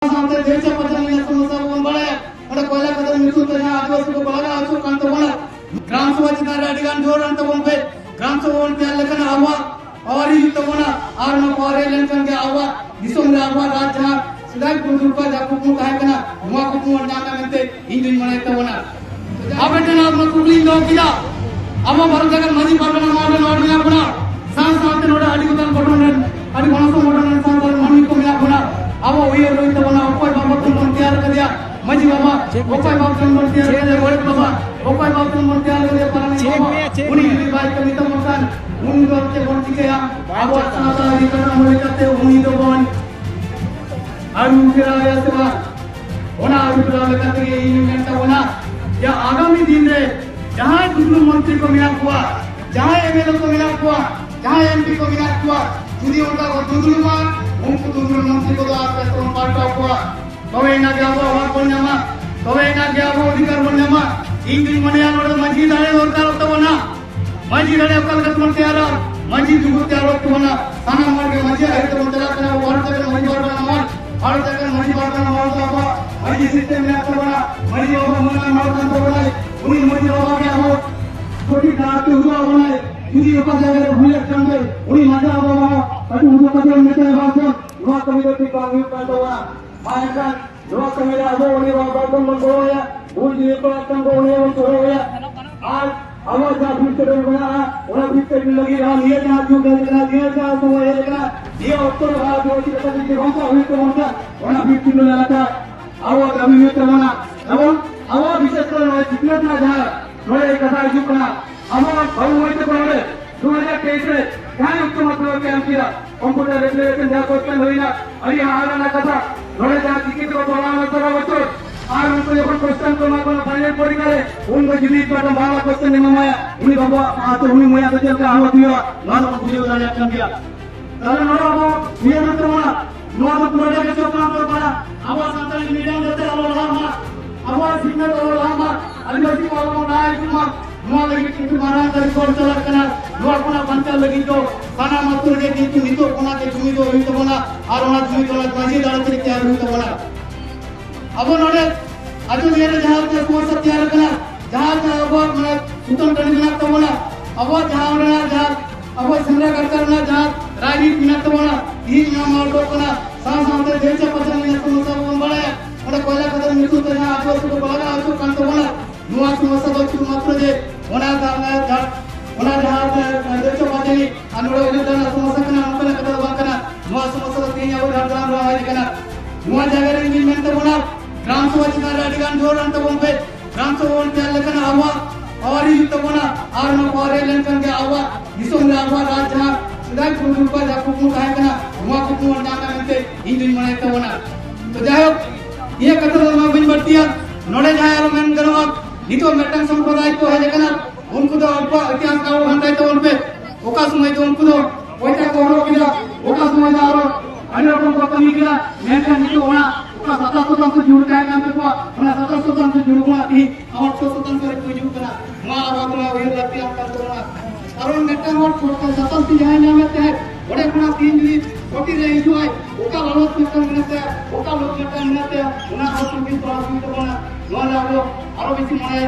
sampai desa pacaran yang sama-sama membalai ada koila kadar misu tanya आदिवासी को बड़ा आसो कांत बोला ग्राम सभा चिता राडिगान जोर अंत बोंबे ग्राम सभा बोलते हैं लेकिन आवा और ही तो बोला आर न पारे लेकिन के आवा दिसों में आवा राज जहाँ सुधार कुछ का जाकुप मुँह कहे कना मुँह कुछ मुँह जाना मिलते इंजन मनाए तो बोला अब इतना आप लोग कुछ लिंग दो किया अब वो भरत जगह मजी पार्वना मॉडल और मिला बना सांस सांस नोड़ा अड़ी को तन पटोने अड़ी बनसो मॉडल सांस और मनी को मिला बना अब वो ये रोई तो बना ऊपर बाबा तुम तैयार कर दिया मजी बाबा ऊपर बाबा तुम तैयार कर दिया बड़े बाबा ऊपर बाबा तुम तैयार कर दिया पराने बाबा उन्हीं की बात कमी तो मकान उन्हीं को अपने बोल चुके हैं अब वो साथ आदि करना मुझे कहते हैं उन्हीं तो बोल आरु किरा या सेवा होना आरु किरा लेकर के ये इवेंट होना या आगामी दिन रे जहाँ दूसरे मंत्री को मिला हुआ जहाँ एमएलए को मिला हुआ जहाँ एमपी को मिला हुआ यदि उनका दूसरे मां उनको दूसरे मंत्री को तो आप पैसे पार्टा हुआ कवे ना क्या हुआ और कौन जमा कवे ना क्या हुआ अधिकार कौन जमा इंग्लिश मने यार और मस्जिद आने और का होता बना मस्जिद आने कल का तुम तैयार मस्जिद जुगु तैयार होता बना खाना मार के मस्जिद है तो चला करना और जगह मस्जिद और बना मार और जगह मस्जिद और बना मार तो हुआ मस्जिद सिस्टम में आता बना मस्जिद और बना मार तो बना उन्हीं मस्जिद और क्या हो छोटी दांत के हुआ बना यदि ऊपर जगह भूले चंगे उन्हीं मजा बना अभी उनको कदम मिलते हैं बात dua kami kami pandawa mainkan dua kami ada oni bapak mengoya uji pelakon oni mengoya आज आवाज आप भी चले बना और अभी तक लगी रहा ये जहाँ जो कर रहा ये जहाँ तो ये लगा ये उत्तर भारत जो कि पता नहीं कौन सा हुई तो कौन सा और अभी किलो लगा आवाज अभी ये तो बना अब आवाज विशेष कर जितना ना जाए थोड़े कथा जो करना आवाज बहुत हुई तो बने 2023 में क्या उत्तर मतलब क्या किया कंप्यूटर रेगुलेशन जहाँ क्वेश्चन हुई ना अभी हमारा ना कथा थोड़े जहाँ टिकट को बोलाना करा बच्चों आर उनको जब क्वेश्चन को ना कोना फाइनल पढ़ी करे उनको जिदी पर बाला क्वेश्चन नहीं माया उन्हीं बाबा आते उन्हीं मुया तो चलते आवाज दिया ना तो मुझे उन्होंने एक्शन किया ताले नोड़ा बाबा ये ना तो माना नोड़ा तो प्रोजेक्ट के चौक नाम तो पाना आवाज संतान मीडियम देते आलो लामा आवाज सिग्नल आलो लामा आदिवासी को आलो ना इतना नोड़ा लगी कि तुम्हारा तरी कोड चला करना नोड़ा कोना पंचा लगी तो खाना मत तुरगे कि तुम तो कोना के तुम तो हुई तो बोला और वहाँ तुम तो मस्जिद आलो तरी तैयार हुई तो बोला अब नोड़े आज मेरे जहाँ के कुछ तैयार करना जहाँ का अब मैं सुतन करने बिना तो बोला अब जहाँ उन्हें जहाँ अब संग्रह करना जहाँ राजनीति बिना तो बोला तीन नाम और तो करना सांस सांस देश पचन में समस्या बंबाले और कोयला कदर मिसु तो जहाँ आदिवासी को बड़ा आसो कांत बोला नुआ समस्या बच्चों मात्र जे होना था होना जहाँ देश पचनी अनुरोध इधर समस्या करना उनका कदर बांकना नुआ समस्या तीन या वो धारण रहा है करना नुआ जगह रे इंजन तो बोला ग्राम सभा चिता राडिगान जोर अंत बोंबे ग्राम सभा बोलते हैं लेकिन आवा और ही तो बोला आर न पारे लेकिन के आवा दिसों में आवा राज जहाँ सुधार कुछ का जाकुप मुँह कहे कना मुँह कुछ मुँह जाना मिलते इंजन मनाए तो बोला तो जाओ ये कथन में बिन बढ़ती है नोड़े जाए यार मैं करूँ आप नितो मेटन संप्रदाय तो है लेकिन उनको तो इतिहास का वो घंटा तो उनपे ओका समय तो उनको तो वैसा करो किया ओका समय जा रहा अन्य लोगों को कमी किया मैं क्या नहीं होना ओका सत्ता स्वतंत्र से जुड़ गया काम को अपना सत्ता स्वतंत्र से जुड़ हुआ थी और तो स्वतंत्र से जुड़ गया माँ बाप ना वही लगती है कर दो ना और मेटन और स्वतंत्र से जाए ना मिलते हैं बड़े अपना तीन दिन छोटी रही जो है ओका लोग सिस्टम मिलते हैं ओका लोग मेटन मिलते हैं उन्हें हाथ में भी तो बोला नॉन लागो और भी सिमाए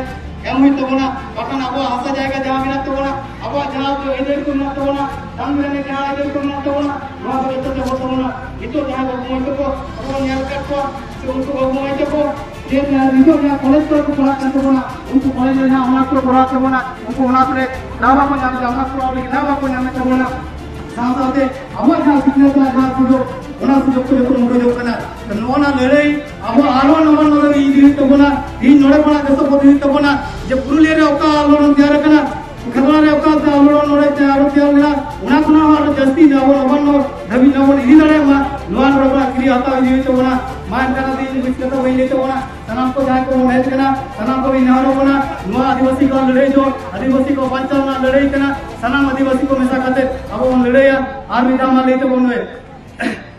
एम तो बोला पटन अब हंसा जाएगा जहाँ मिला तो बोला अब जहाँ तो इधर को मिला तो बोला तंग में जहाँ इधर को मिला तो बोला वहाँ पर इतना होता बोला इतो जहाँ भगवान को अपन यार करको उनको भगवान को ये इतो जहाँ कॉलेज को पढ़ा करते बोला उनको कॉलेज में जहाँ हमारे को पढ़ाते बोला उनको हमारे पर नावा को जाने हमारे को अभी नावा को जाने तो बोला साथ साथे अब जहाँ सीखने का जहाँ सुजो उन्हें सुजो को जो मुझे जो करना तो नोना लड़ाई अब आलो नोना नोना ये तो बोला ये नोड़े बड़ा कैसे बोलते तो बोला जब पुरुलिया रे ओका आलो तैयार करना खतरा रे ओका आलो नोड़े तैयार तैयार ना उन्हें सुना वाला जस्ती जाओ अपन नो रवि नवल इधर लड़े मां नोआ नोड़ा क्रिया आता है ये तो बोला मान करना दिन कुछ करता वही ले तो बोला तनाम को जाए को मैच करना तनाम को भी नारो बोला नोआ आदिवासी का लड़ाई जो आदिवासी को पंचाल ना लड़ाई करना सनाम आदिवासी को मिसा करते अब वो लड़ाई आर विधा मार लेते बोलने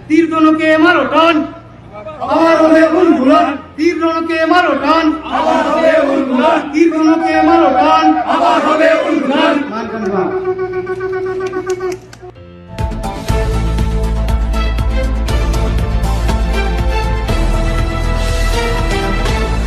तीर दोनों के मारो टन आवाज होवे उलगुलन तीर दोनों के मारो टन आवाज होवे उलगुलन तीर दोनों के मारो टन आवाज होवे उलगुलन मान करना